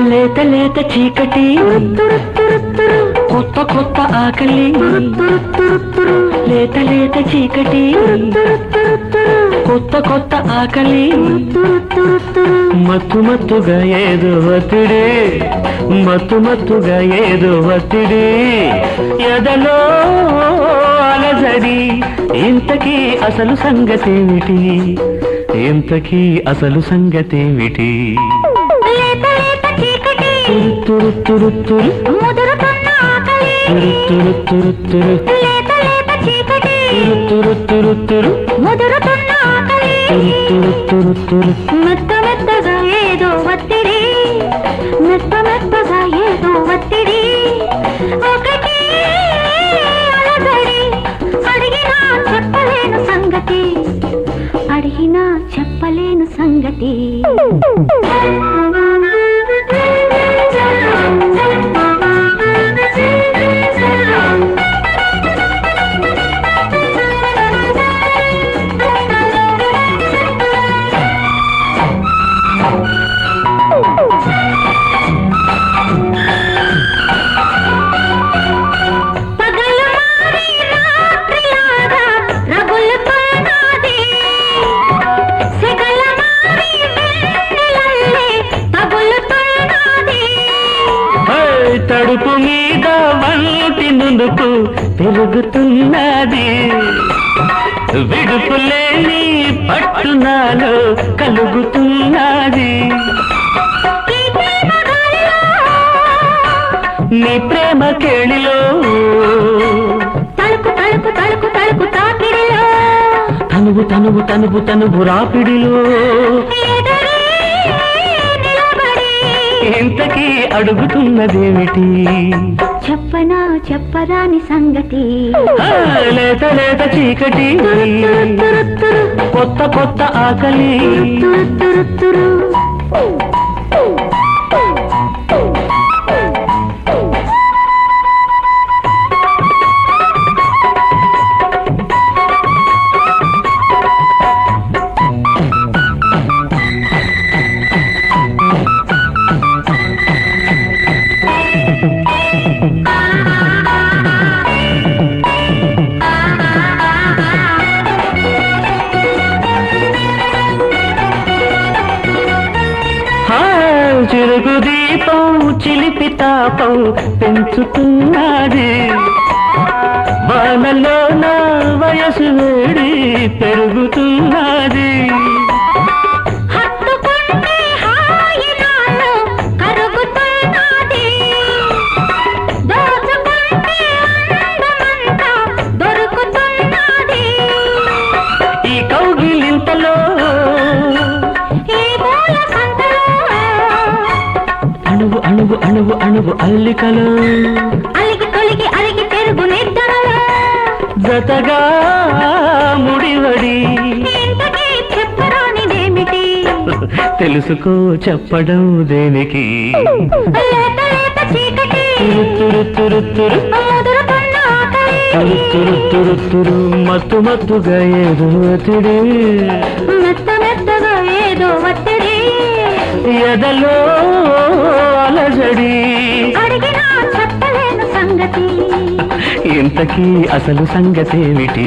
లేత లేత చీకటి కొత్త కొత్త ఆకలి లేత లేత చీకటి కొత్త కొత్త ఆకలి మత్తు మత్తుగా ఏదో ఒత్తిడి మత్తు మత్తుగా ఏదో ఒత్తిడి ఎదలో అలజడి ఇంతకీ అసలు సంగతేమిటి ఇంతకీ అసలు సంగతేమిటి తురు తురు తురు ముదురుతున్న ఆకలి తురు తురు తురు లేత లేత చీకటి తురు తురు తురు ముదురుతున్న ఆకలి తురు తురు తురు మెత్త మెత్తగా ఏదో ఒత్తిడి మెత్త మెత్తగా ఏదో ఒత్తిడి ఒకటి అలజడి అడిగినా చెప్పలేను సంగతి అడిగినా చెప్పలేను సంగతి తడుపు మీద వంటి నునుపు పెరుగుతున్నది విడుపులేని పట్టునాలో కలుగుతున్నది నీ ప్రేమ కేళిలో తలుపు తలుపు తలుపు తలుపు తాకిడిలో తనువు తనువు తనువు తనువు రాపిడిలో ఇంతకీ అడుగుతున్నదేమిటి చెప్పనా చెప్పరాని సంగతి లేత లేత చీకటి కొత్త కొత్త ఆకలి చిరుగు దీపం చిలిపి తాపం పెంచుతున్నది వానలో నా వయసు వేడి పెరుగుతున్నది ఈ కౌగిలింతలో అణువు అణువు అణువు అణువు అల్లికలు అలిగి తొలిగి అలిగి పెరుగు నిద్రలో జతగా ముడివడి చెప్పరానిదేమిటి తెలుసుకో చెప్పడం దేనికి తురు తురు తురు తురు తురు తురు మత్తు మత్తుగా ఏదో ఒత్తిడి మెత్త మెత్తగా ఏదో ఒత్తిడి ఎదలో అలజడి అడిగినా చెప్పలేను సంగతి ఇంతకీ అసలు సంగతేమిటి